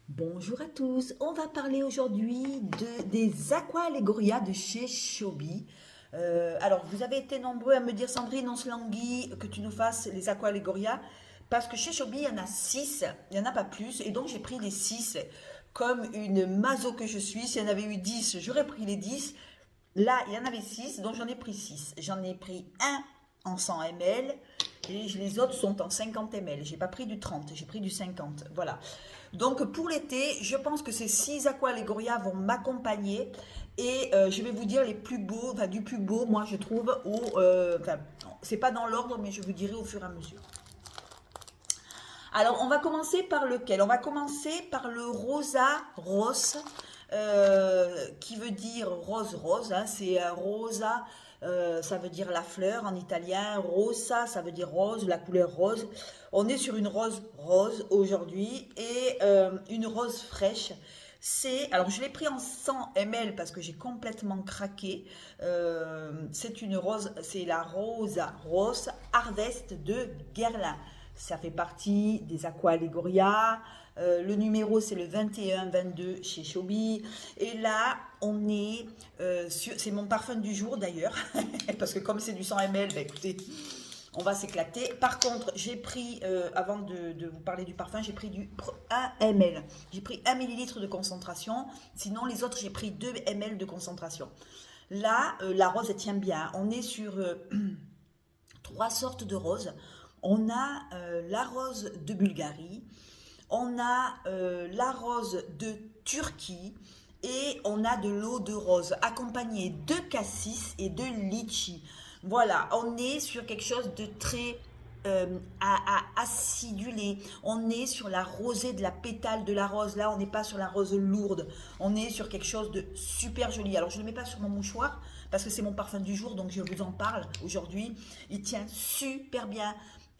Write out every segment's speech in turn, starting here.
Bonjour à tous, on va parler aujourd'hui des Aqua Allegoria de chez Shobi. Alors, vous avez été nombreux à me dire, Sandrine, on se languit que tu nous fasses les Aqua Allegoria, parce que chez Shobi, il y en a 6, il n'y en a pas plus, et donc j'ai pris les 6 comme une maso que je suis. S'il y en avait eu 10, j'aurais pris les 10. Là, il y en avait 6, donc j'en ai pris 6. J'en ai pris un en 100 ml et les autres sont en 50 ml. J'ai pas pris du 30, j'ai pris du 50. Voilà. Donc pour l'été, je pense que ces 6 Aqua Allegoria vont m'accompagner et je vais vous dire les plus beaux, enfin du plus beau, moi je trouve, enfin, c'est pas dans l'ordre, mais je vous dirai au fur et à mesure. Alors, on va commencer par lequel? On va commencer par le Rosa Rose, qui veut dire rose-rose. Hein, c'est rosa, ça veut dire la fleur en italien. Rosa, ça veut dire rose, la couleur rose. On est sur une rose rose aujourd'hui et une rose fraîche. Alors je l'ai pris en 100 ml parce que j'ai complètement craqué. C'est une rose, c'est la Rosa Rose Harvest de Guerlain. Ça fait partie des Aqua Allegoria. Le numéro, c'est le 21-22 chez Shobi. Et là, on est c'est mon parfum du jour d'ailleurs. Parce que comme c'est du 100 ml, bah, écoutez, on va s'éclater. Par contre, j'ai pris, avant de vous parler du parfum, j'ai pris du 1 ml. J'ai pris 1 millilitre de concentration. Sinon, les autres, j'ai pris 2 ml de concentration. Là, la rose, elle tient bien. On est sur 3 sortes de roses. On a la rose de Bulgarie, on a la rose de Turquie et on a de l'eau de rose accompagnée de cassis et de litchi. Voilà, on est sur quelque chose de très acidulé. On est sur la rosée de la pétale de la rose. Là, on n'est pas sur la rose lourde. On est sur quelque chose de super joli. Alors, je ne le mets pas sur mon mouchoir parce que c'est mon parfum du jour, donc je vous en parle aujourd'hui. Il tient super bien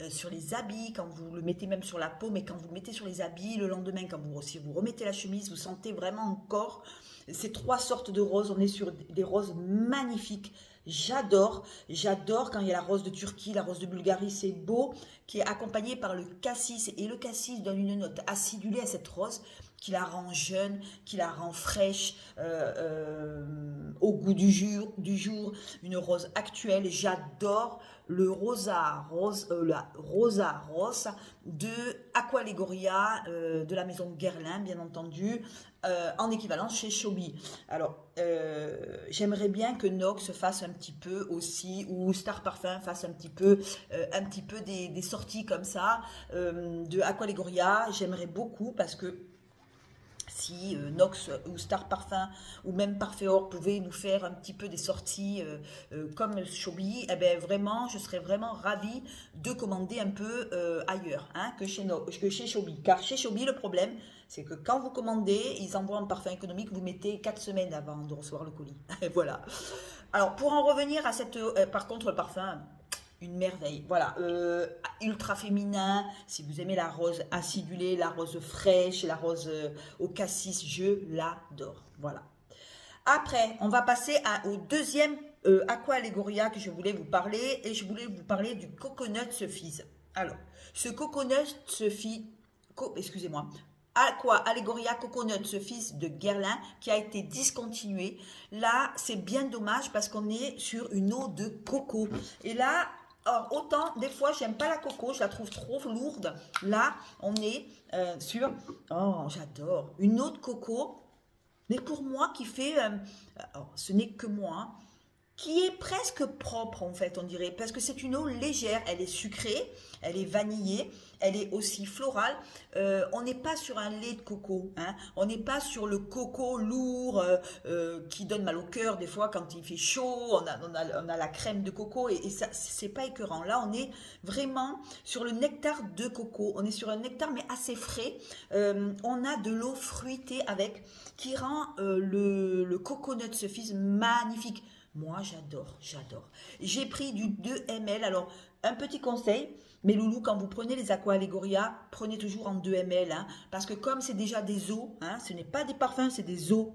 sur les habits, quand vous le mettez même sur la peau, mais quand vous le mettez sur les habits, le lendemain, si vous remettez la chemise, vous sentez vraiment encore ces 3 sortes de roses. On est sur des roses magnifiques. J'adore quand il y a la rose de Turquie, la rose de Bulgarie, c'est beau, qui est accompagné par le cassis. Et le cassis donne une note acidulée à cette rose qui la rend jeune, qui la rend fraîche, au goût du jour, une rose actuelle. J'adore le la rosa rose de Aqua Allegoria, de la maison Guerlain, bien entendu, en équivalence chez Shobi. Alors, j'aimerais bien que Nox fasse un petit peu aussi, ou Star Parfum fasse un petit peu des sorties comme ça, de Aqua Allegoria. J'aimerais beaucoup parce que si Nox ou Star Parfum ou même Parfeor pouvaient nous faire un petit peu des sorties comme Shobi, eh ben vraiment, je serais vraiment ravie de commander un peu ailleurs, hein, que chez Shobi. Car chez Shobi, le problème, c'est que quand vous commandez, ils envoient un parfum économique, vous mettez 4 semaines avant de recevoir le colis. Et voilà. Alors, pour en revenir à cette... par contre, le parfum, une merveille. Voilà, ultra féminin. Si vous aimez la rose acidulée, la rose fraîche, la rose au cassis, je l'adore. Voilà. Après, on va passer au deuxième Aqua Allegoria que je voulais vous parler. Et je voulais vous parler du Coconut Fizz. Alors, ce Coconut Fizz, excusez-moi, Aqua Allegoria Coconut Fizz de Guerlain qui a été discontinué. Là, c'est bien dommage parce qu'on est sur une eau de coco. Et là, or, autant, des fois, j'aime pas la coco, je la trouve trop lourde. Là, on est sur, oh, j'adore, une eau de coco, mais pour moi qui fait, alors, ce n'est que moi, qui est presque propre en fait, on dirait, parce que c'est une eau légère, elle est sucrée, elle est vanillée, elle est aussi florale. On n'est pas sur un lait de coco, hein. On n'est pas sur le coco lourd qui donne mal au cœur des fois quand il fait chaud. On a la crème de coco et ça, c'est pas écœurant. Là, on est vraiment sur le nectar de coco. On est sur un nectar mais assez frais. On a de l'eau fruitée avec qui rend le coconut fizz magnifique. Moi, j'adore. J'ai pris du 2 ml. Alors, un petit conseil, mes loulous, quand vous prenez les Aqua Allegoria, prenez toujours en 2 ml. Hein, parce que comme c'est déjà des eaux, hein, ce n'est pas des parfums, c'est des eaux.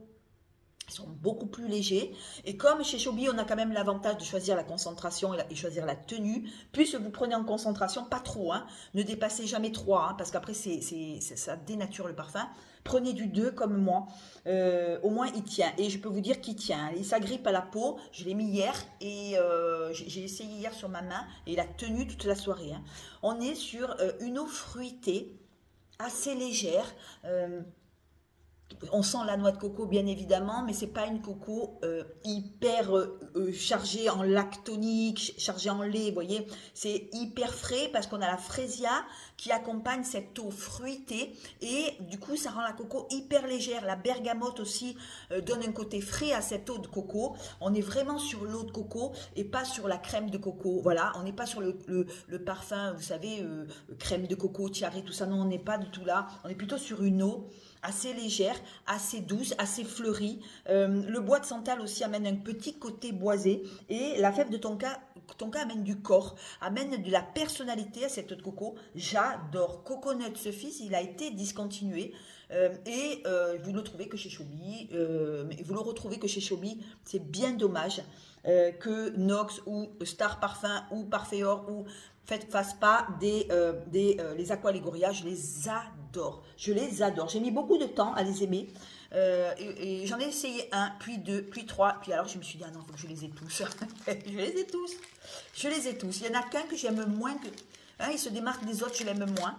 Ils sont beaucoup plus légers. Et comme chez Chobi, on a quand même l'avantage de choisir la concentration et choisir la tenue, puisque vous prenez en concentration, pas trop, hein, ne dépassez jamais 3, hein, parce qu'après, ça dénature le parfum. Prenez du 2 comme moi, au moins il tient. Et je peux vous dire qu'il tient. Il s'agrippe à la peau, je l'ai mis hier, et j'ai essayé hier sur ma main, et il a tenu toute la soirée. Hein. On est sur une eau fruitée, assez légère, on sent la noix de coco bien évidemment, mais c'est pas une coco hyper chargée en lactonique, chargée en lait, vous voyez. C'est hyper frais parce qu'on a la frésia qui accompagne cette eau fruitée et du coup ça rend la coco hyper légère. La bergamote aussi donne un côté frais à cette eau de coco. On est vraiment sur l'eau de coco et pas sur la crème de coco. Voilà, on n'est pas sur le parfum, vous savez, crème de coco, tiare, tout ça. Non, on n'est pas du tout là. On est plutôt sur une eau assez légère, assez douce, assez fleurie. Le bois de santal aussi amène un petit côté boisé. Et la fève de tonka amène du corps, amène de la personnalité à cette eau de coco. J'adore. Coconut Fizz, il a été discontinué. Vous le trouvez que chez Chobi. Vous le retrouvez que chez Chobi. C'est bien dommage que Nox ou Star Parfum ou Parfeor ou fasse pas les Aqua Legoria. Je les adore. Je les adore. J'ai mis beaucoup de temps à les aimer. Et j'en ai essayé un, puis deux, puis trois. Puis alors je me suis dit, ah non, il faut que je les ai tous. Je les ai tous. Je les ai tous. Il y en a qu'un que j'aime moins que... Hein, il se démarque des autres, je l'aime moins.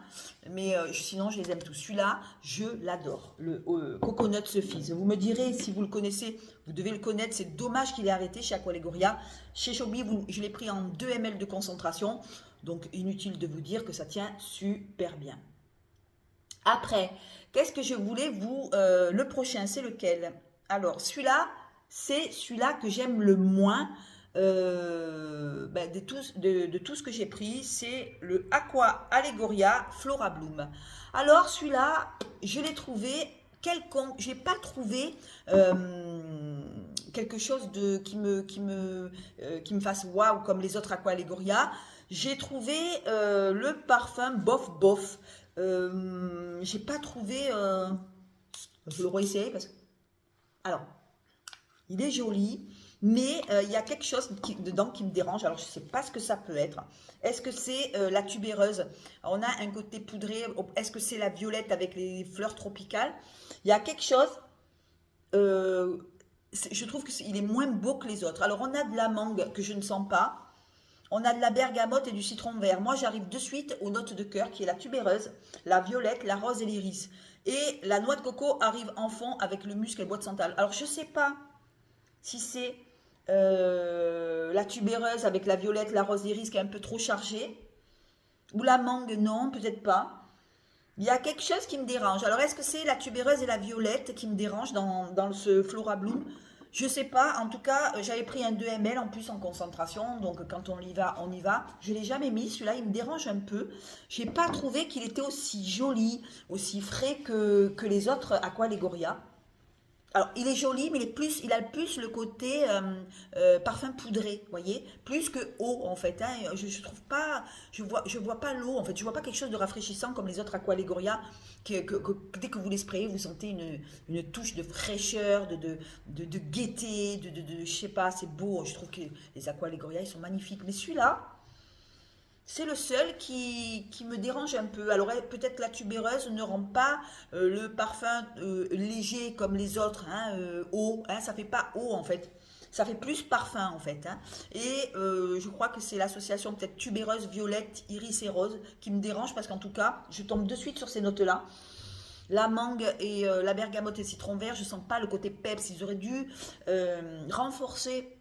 Mais sinon, je les aime tous. Celui-là, je l'adore. Le Coconut Fizz. Vous me direz, si vous le connaissez, vous devez le connaître. C'est dommage qu'il ait arrêté chez Aqua Legoria. Chez Chobi, je l'ai pris en 2 ml de concentration. Donc, inutile de vous dire que ça tient super bien. Après, qu'est-ce que je voulais vous... le prochain, c'est lequel? Alors, celui-là, c'est celui-là que j'aime le moins de tout ce que j'ai pris. C'est le Aqua Allegoria Flora Bloom. Alors, celui-là, je l'ai trouvé quelconque. Je n'ai pas trouvé quelque chose qui me fasse waouh comme les autres Aqua Allegoria. J'ai trouvé le parfum bof. J'ai pas trouvé. Je vais le réessayer parce que. Alors, il est joli, mais il y a quelque chose dedans qui me dérange. Alors, je sais pas ce que ça peut être. Est-ce que c'est la tubéreuse? On a un côté poudré. Est-ce que c'est la violette avec les fleurs tropicales? Il y a quelque chose. Je trouve qu'il est moins beau que les autres. Alors, on a de la mangue que je ne sens pas. On a de la bergamote et du citron vert. Moi, j'arrive de suite aux notes de cœur, qui est la tubéreuse, la violette, la rose et l'iris. Et la noix de coco arrive en fond avec le musc et le bois de santal. Alors, je ne sais pas si c'est la tubéreuse avec la violette, la rose et l'iris qui est un peu trop chargée. Ou la mangue, non, peut-être pas. Il y a quelque chose qui me dérange. Alors, est-ce que c'est la tubéreuse et la violette qui me dérangent dans ce Flora Bloom? Je sais pas, en tout cas, j'avais pris un 2 ml en plus en concentration, donc quand on y va, on y va. Je ne l'ai jamais mis, celui-là, il me dérange un peu. Je n'ai pas trouvé qu'il était aussi joli, aussi frais que les autres Aqua Legoria. Alors, il est joli, mais il a plus le côté parfum poudré, vous voyez, plus que eau, en fait. Hein. Je trouve pas, je vois pas l'eau, en fait. Je vois pas quelque chose de rafraîchissant comme les autres Aqua Legoria, dès que vous les sprayez, vous sentez une touche de fraîcheur, de gaieté, je sais pas, c'est beau. Je trouve que les Aqua Legoria, ils sont magnifiques. Mais celui-là, c'est le seul qui me dérange un peu. Alors peut-être que la tubéreuse ne rend pas le parfum léger comme les autres, hein, eau, hein, ça fait pas eau en fait. Ça fait plus parfum en fait. Hein. Et je crois que c'est l'association peut-être tubéreuse, violette, iris et rose qui me dérange parce qu'en tout cas, je tombe de suite sur ces notes-là. La mangue et la bergamote et citron vert, je sens pas le côté peps. Ils auraient dû renforcer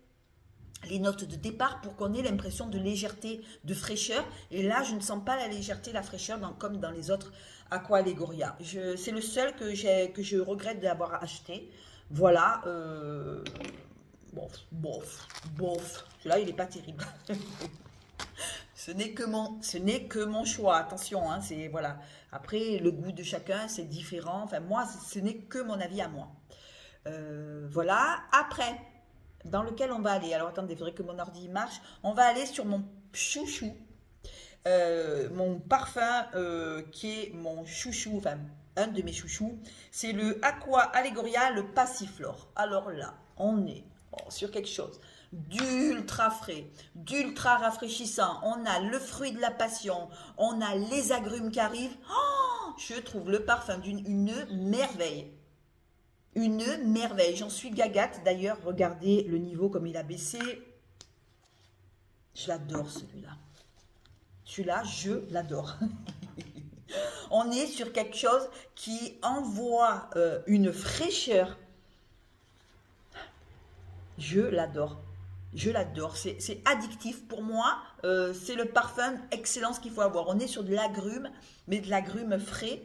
les notes de départ pour qu'on ait l'impression de légèreté, de fraîcheur. Et là, je ne sens pas la légèreté, la fraîcheur comme dans les autres Aqua Allegoria. C'est le seul que je regrette d'avoir acheté. Voilà. Bof. Celui-là, il n'est pas terrible. Ce n'est que mon choix. Attention, hein, c'est voilà. Après, le goût de chacun, c'est différent. Enfin, moi, ce n'est que mon avis à moi. Voilà. Après, dans lequel on va aller. Alors attendez, il faudrait que mon ordi marche. On va aller sur mon chouchou. Mon parfum qui est mon chouchou. Enfin, un de mes chouchous, c'est le Aqua Allegoria, le Passiflore. Alors là, on est sur quelque chose d'ultra frais, d'ultra rafraîchissant. On a le fruit de la passion, on a les agrumes qui arrivent. Oh, je trouve le parfum une merveille. Une merveille. J'en suis gagate. D'ailleurs, regardez le niveau comme il a baissé. Je l'adore celui-là. Celui-là, je l'adore. On est sur quelque chose qui envoie une fraîcheur. Je l'adore. Je l'adore. C'est addictif pour moi. C'est le parfum excellence qu'il faut avoir. On est sur de l'agrume, mais de l'agrume frais.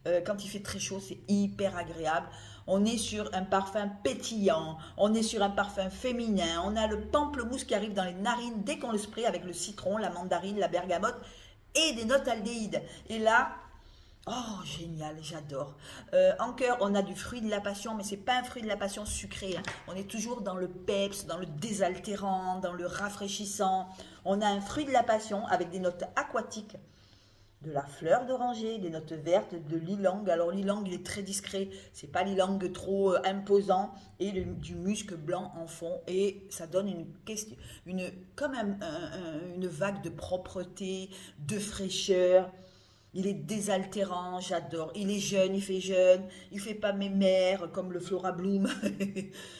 Quand il fait très chaud, c'est hyper agréable. On est sur un parfum pétillant. On est sur un parfum féminin. On a le pamplemousse qui arrive dans les narines dès qu'on le spray avec le citron, la mandarine, la bergamote et des notes aldéhydes. Et là, oh, génial, j'adore. En cœur, on a du fruit de la passion, mais c'est pas un fruit de la passion sucré. Hein. On est toujours dans le peps, dans le désaltérant, dans le rafraîchissant. On a un fruit de la passion avec des notes aquatiques, de la fleur d'oranger, des notes vertes, de l'ilang. Alors l'ilang, il est très discret, c'est pas l'ilang trop imposant, et du musc blanc en fond, et ça donne comme une vague de propreté, de fraîcheur. Il est désaltérant, j'adore. Il est jeune, il fait jeune, il fait pas mémère comme le Flora Bloom.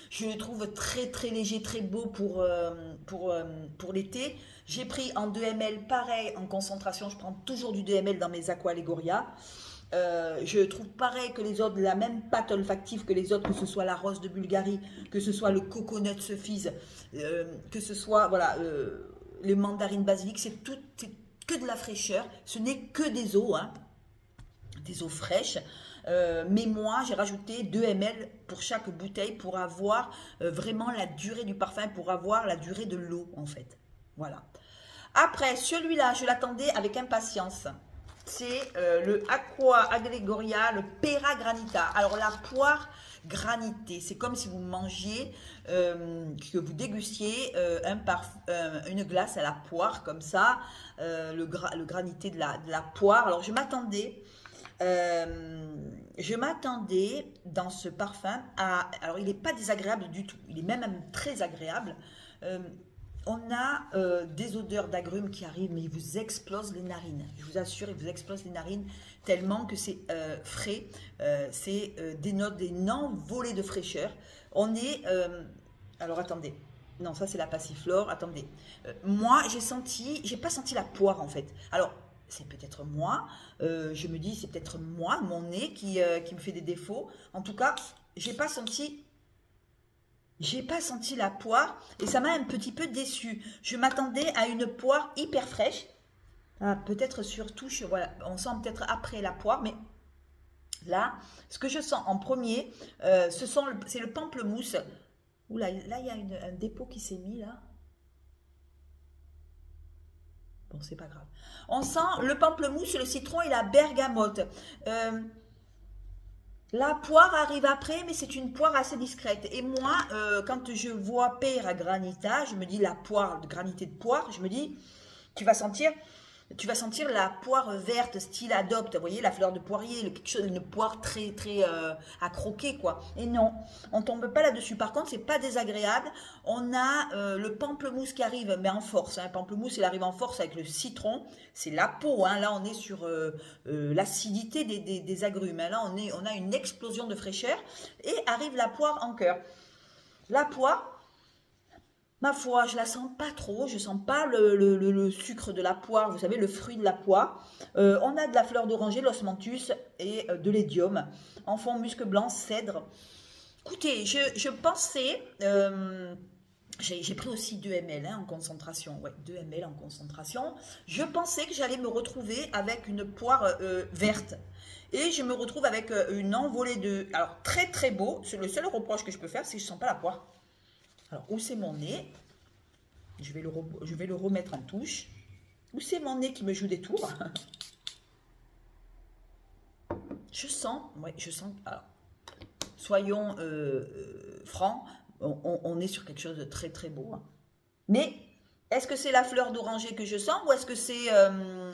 Je le trouve très très léger, très beau pour l'été. J'ai pris en 2 ml, pareil, en concentration. Je prends toujours du 2 ml dans mes Aqua Allegoria. Je trouve pareil que les autres, la même pâte olfactive que les autres, que ce soit la rose de Bulgarie, que ce soit le coconut Suffice, que ce soit voilà, les mandarines basilic, c'est tout. Que de la fraîcheur, ce n'est que des eaux, hein, des eaux fraîches, mais moi j'ai rajouté 2 ml pour chaque bouteille pour avoir vraiment la durée du parfum, pour avoir la durée de l'eau en fait, voilà. Après celui-là, je l'attendais avec impatience, c'est le Aqua Allegoria, le Pera Granita. Alors la poire granité, c'est comme si vous mangiez, que vous dégustiez une glace à la poire comme ça, le granité de la poire. Alors je m'attendais dans ce parfum à... Alors il n'est pas désagréable du tout, il est même très agréable. On a des odeurs d'agrumes qui arrivent, mais ils vous explosent les narines. Je vous assure, ils vous explosent les narines tellement que c'est frais. C'est des notes, des envolées de fraîcheur. On est... alors attendez. Non, ça c'est la passiflore. Attendez. Moi, j'ai pas senti la poire en fait. Alors, c'est peut-être moi. Je me dis, c'est peut-être moi, mon nez qui me fait des défauts. En tout cas, j'ai pas senti la poire et ça m'a un petit peu déçue. Je m'attendais à une poire hyper fraîche. Ah, peut-être sur touche, voilà, on sent peut-être après la poire, mais là, ce que je sens en premier, c'est le pamplemousse. Oula, là, il y a un dépôt qui s'est mis là. Bon, c'est pas grave. On sent le pamplemousse, le citron et la bergamote. La poire arrive après, mais c'est une poire assez discrète. Et moi, quand je vois Pera Granita, je me dis la poire, granité de poire, je me dis, tu vas sentir la poire verte, style adopte, vous voyez, la fleur de poirier, quelque chose, une poire très, très à croquer, quoi. Et non, on tombe pas là-dessus. Par contre, c'est pas désagréable. On a le pamplemousse qui arrive, mais en force. Hein. Pamplemousse, il arrive en force avec le citron. C'est la peau, hein. Là, on est sur l'acidité des agrumes. Hein. Là, on a une explosion de fraîcheur. Et arrive la poire en cœur. La poire... Ma foi, je la sens pas trop, je sens pas le sucre de la poire, vous savez, le fruit de la poire. On a de la fleur d'oranger, l'osmanthus et de l'idium. En fond, musc blanc, cèdre. Écoutez, je pensais... j'ai pris aussi 2 ml hein, en concentration. Ouais, 2 ml en concentration. Je pensais que j'allais me retrouver avec une poire verte. Et je me retrouve avec une envolée de... Alors, très très beau. Le seul reproche que je peux faire, c'est que je ne sens pas la poire. Alors, où c'est mon nez? Je vais le remettre en touche. Où c'est mon nez qui me joue des tours? Je sens, ouais, je sens. Alors, soyons francs, on est sur quelque chose de très très beau. Hein. Mais est-ce que c'est la fleur d'oranger que je sens ou est-ce que c'est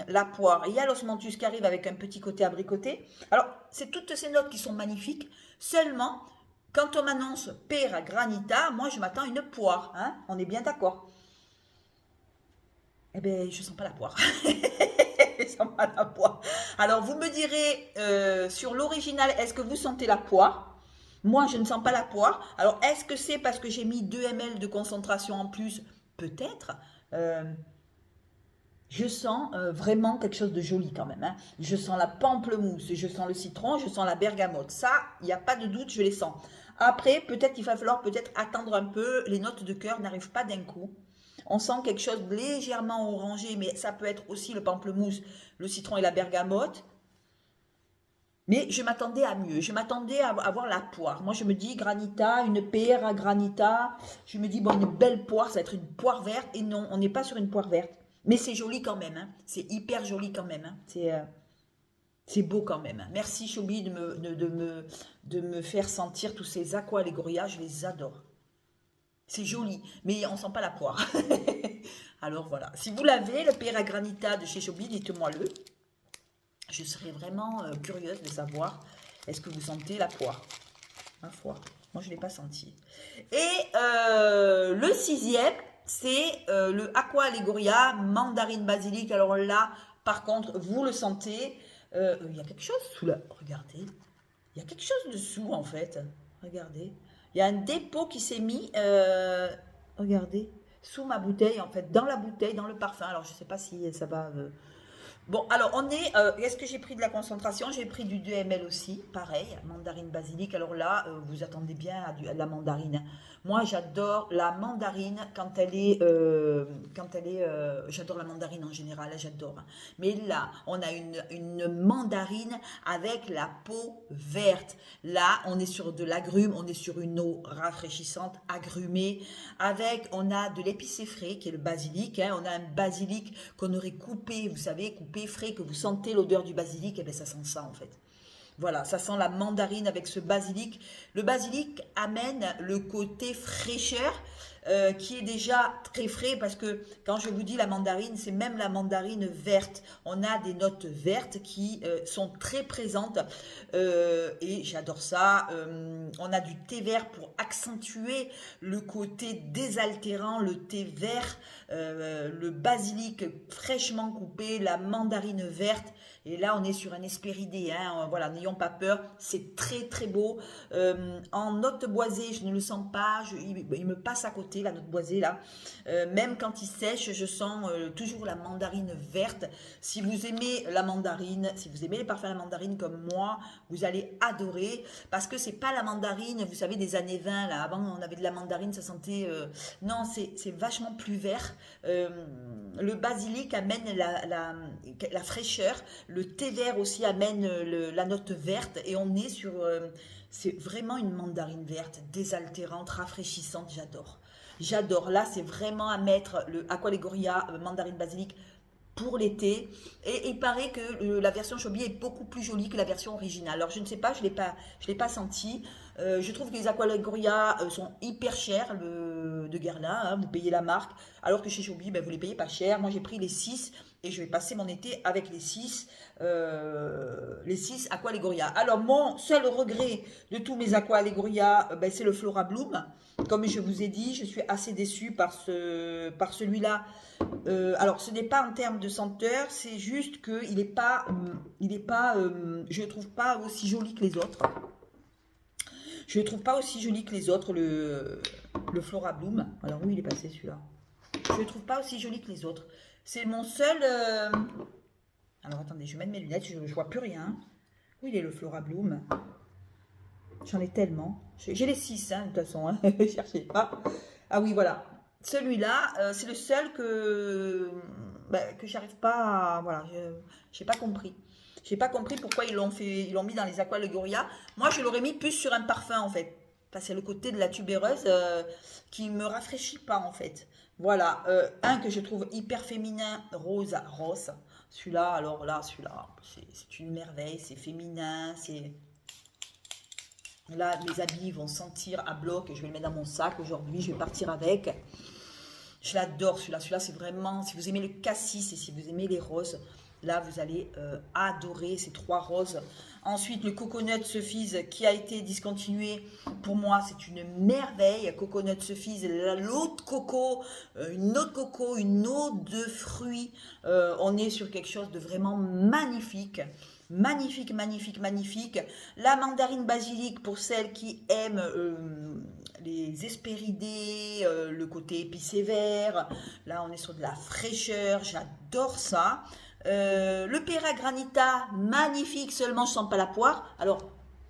la poire? Il y a l'osmanthus qui arrive avec un petit côté abricoté. Alors, c'est toutes ces notes qui sont magnifiques. Seulement, quand on m'annonce Pera Granita, moi, je m'attends à une poire. Hein, on est bien d'accord. Eh bien, je ne sens pas la poire. Je ne sens pas la poire. Alors, vous me direz, sur l'original, est-ce que vous sentez la poire? Moi, je ne sens pas la poire. Alors, est-ce que c'est parce que j'ai mis 2 ml de concentration en plus? Peut-être. Je sens vraiment quelque chose de joli quand même. Hein. Je sens la pamplemousse, je sens le citron, je sens la bergamote. Ça, il n'y a pas de doute, je les sens. Après, peut-être qu'il va falloir peut-être attendre un peu. Les notes de cœur n'arrivent pas d'un coup. On sent quelque chose de légèrement orangé, mais ça peut être aussi le pamplemousse, le citron et la bergamote. Mais je m'attendais à mieux. Je m'attendais à avoir la poire. Moi, je me dis granita, une pera granita. Je me dis, bon, une belle poire, ça va être une poire verte. Et non, on n'est pas sur une poire verte. Mais c'est joli quand même. Hein. C'est hyper joli quand même. Hein. C'est beau quand même. Hein. Merci, Chobi, de me faire sentir tous ces aqua allegoria. Je les adore. C'est joli, mais on ne sent pas la poire. Alors voilà. Si vous l'avez, le pera granita de chez Chobi, dites-moi-le. Je serais vraiment curieuse de savoir, est-ce que vous sentez la poire? Ma foi, moi je ne l'ai pas senti. Et le 6e, c'est le Aqua Allegoria Mandarine Basilic. Alors là, par contre, vous le sentez, il y a quelque chose sous la... Regardez, il y a quelque chose dessous en fait. Regardez, il y a un dépôt qui s'est mis, regardez, sous ma bouteille en fait, dans la bouteille, dans le parfum. Alors je ne sais pas si ça va... Bon, alors on est, est-ce que j'ai pris de la concentration? J'ai pris du 2 ml aussi, pareil, mandarine basilic. Alors là, vous attendez bien à de la mandarine. Moi, j'adore la mandarine quand elle est, j'adore la mandarine en général, j'adore. Mais là, on a une mandarine avec la peau verte. Là, on est sur de l'agrume, on est sur une eau rafraîchissante, agrumée. Avec, on a de l'épicé frais, qui est le basilic. Hein, on a un basilic qu'on aurait coupé, vous savez, coupé frais, que vous sentez l'odeur du basilic, et bien ça sent ça en fait. Voilà, ça sent la mandarine avec ce basilic. Le basilic amène le côté fraîcheur qui est déjà très frais parce que quand je vous dis la mandarine, c'est même la mandarine verte. On a des notes vertes qui sont très présentes et j'adore ça. On a du thé vert pour accentuer le côté désaltérant, le thé vert, le basilic fraîchement coupé, la mandarine verte. Et là, on est sur un Hespéridé, hein, voilà, n'ayons pas peur, c'est très très beau. En note boisée, je ne le sens pas, il me passe à côté, la note boisée là. Même quand il sèche, je sens toujours la mandarine verte. Si vous aimez la mandarine, si vous aimez les parfums à la mandarine comme moi, vous allez adorer. Parce que c'est pas la mandarine, vous savez, des années 20, là, avant on avait de la mandarine, ça sentait... non, c'est vachement plus vert. Le basilic amène la fraîcheur. Le thé vert aussi amène la note verte et on est sur... c'est vraiment une mandarine verte, désaltérante, rafraîchissante, j'adore. J'adore. Là, c'est vraiment à mettre le Aqua Allegoria mandarine basilic pour l'été. Et il paraît que la version Chobi est beaucoup plus jolie que la version originale. Alors, je ne sais pas, je l'ai pas senti. Je trouve que les Aqua Allegoria sont hyper chers de Guerlain, hein, vous payez la marque, alors que chez Chobi, ben, vous ne les payez pas cher. Moi, j'ai pris les 6 et je vais passer mon été avec les 6 Aqua Allegoria. Alors, mon seul regret de tous mes Aqua Allegoria, ben, c'est le Flora Bloom. Comme je vous ai dit, je suis assez déçue par celui-là. Alors, ce n'est pas en termes de senteur, c'est juste qu'il n'est pas, je ne le trouve pas aussi joli que les autres. Je ne le trouve pas aussi joli que les autres, le Flora Bloom. Alors, où il est passé celui-là? Je ne le trouve pas aussi joli que les autres. C'est mon seul... Alors, attendez, je vais mettre mes lunettes, je ne vois plus rien. Où il est le Flora Bloom? J'en ai tellement. J'ai les 6, hein, de toute façon. Hein. Ne cherchez pas. Ah oui, voilà. Celui-là, c'est le seul que j'arrive pas à... Voilà, je n'ai pas compris. Je n'ai pas compris pourquoi ils l'ont mis dans les Aqua Allegoria. Moi, je l'aurais mis plus sur un parfum, en fait. Enfin, c'est le côté de la tubéreuse qui me rafraîchit pas, en fait. Voilà. Un que je trouve hyper féminin, Rosa Ross. Celui-là, alors là, celui-là, c'est une merveille. C'est féminin, c'est... Là, mes habits vont sentir à bloc. Je vais le mettre dans mon sac aujourd'hui. Je vais partir avec. Je l'adore, celui-là. Celui-là, c'est vraiment... Si vous aimez le cassis et si vous aimez les roses... Là, vous allez adorer ces 3 roses. Ensuite, le Coconut Suffice qui a été discontinué. Pour moi, c'est une merveille. Coconut Suffice, l'eau de coco, une eau de coco, une eau de fruits. On est sur quelque chose de vraiment magnifique. Magnifique, magnifique, magnifique. La mandarine basilic pour celles qui aiment les hespéridés, le côté épicé vert. Là, on est sur de la fraîcheur. J'adore ça. Le Pera Granita, magnifique, seulement je sens pas la poire. Alors,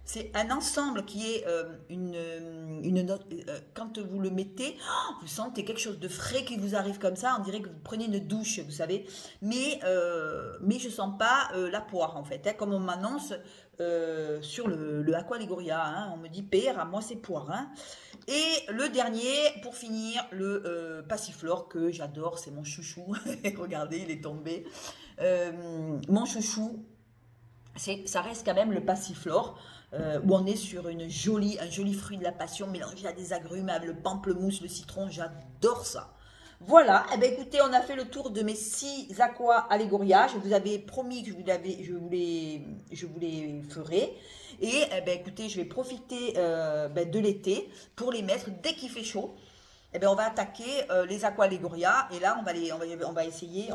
c'est un ensemble qui est une note. Quand vous le mettez, vous sentez quelque chose de frais qui vous arrive comme ça. On dirait que vous prenez une douche, vous savez. Mais je sens pas la poire en fait. Hein, comme on m'annonce sur le Aqua Legoria. Hein, on me dit Pera, moi c'est poire. Hein. Et le dernier, pour finir, le Passiflore que j'adore, c'est mon chouchou. Regardez, il est tombé. Mon chouchou, ça reste quand même le Passiflore, où on est sur un joli fruit de la passion mélangé à des agrumes, avec le pamplemousse, le citron, j'adore ça. Voilà, eh bien, écoutez, on a fait le tour de mes 6 Aqua Allegoria. Je vous avais promis que je vous les ferai. Et eh bien, écoutez, je vais profiter de l'été pour les mettre dès qu'il fait chaud. Eh bien, on va attaquer les Aqua Allegoria. Et là, on va essayer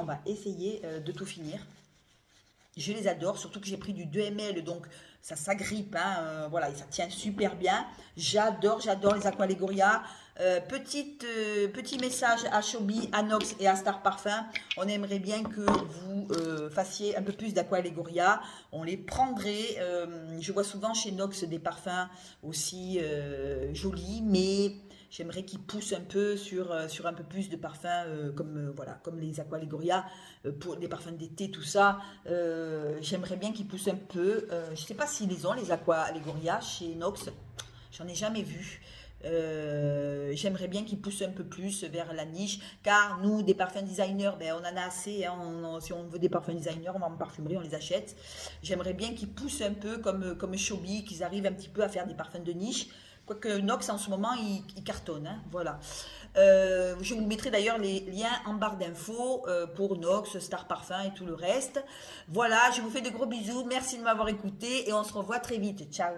de tout finir. Je les adore, surtout que j'ai pris du 2 ml, donc ça s'agrippe, hein, voilà, et ça tient super bien. J'adore les Aqua Legoria. Petit message à Chobi, à Nox et à Star Parfum. On aimerait bien que vous fassiez un peu plus d'Aqua Legoria. On les prendrait. Je vois souvent chez Nox des parfums aussi jolis, mais j'aimerais qu'ils poussent un peu sur un peu plus de parfums comme les Aqua Legoria pour les parfums d'été, tout ça. J'aimerais bien qu'ils poussent un peu. Je ne sais pas s'ils les ont, les Aqua Legoria chez Nox. J'en ai jamais vu. J'aimerais bien qu'ils poussent un peu plus vers la niche, car nous, des parfums designers, ben, on en a assez. Hein, si on veut des parfums designers, on va en parfumerie, on les achète. J'aimerais bien qu'ils poussent un peu comme Chobi, qu'ils arrivent un petit peu à faire des parfums de niche. Quoique Nox, en ce moment, il cartonne. Hein, voilà. Je vous mettrai d'ailleurs les liens en barre d'infos pour Nox, Star Parfum et tout le reste. Voilà, je vous fais de gros bisous. Merci de m'avoir écouté et on se revoit très vite. Ciao.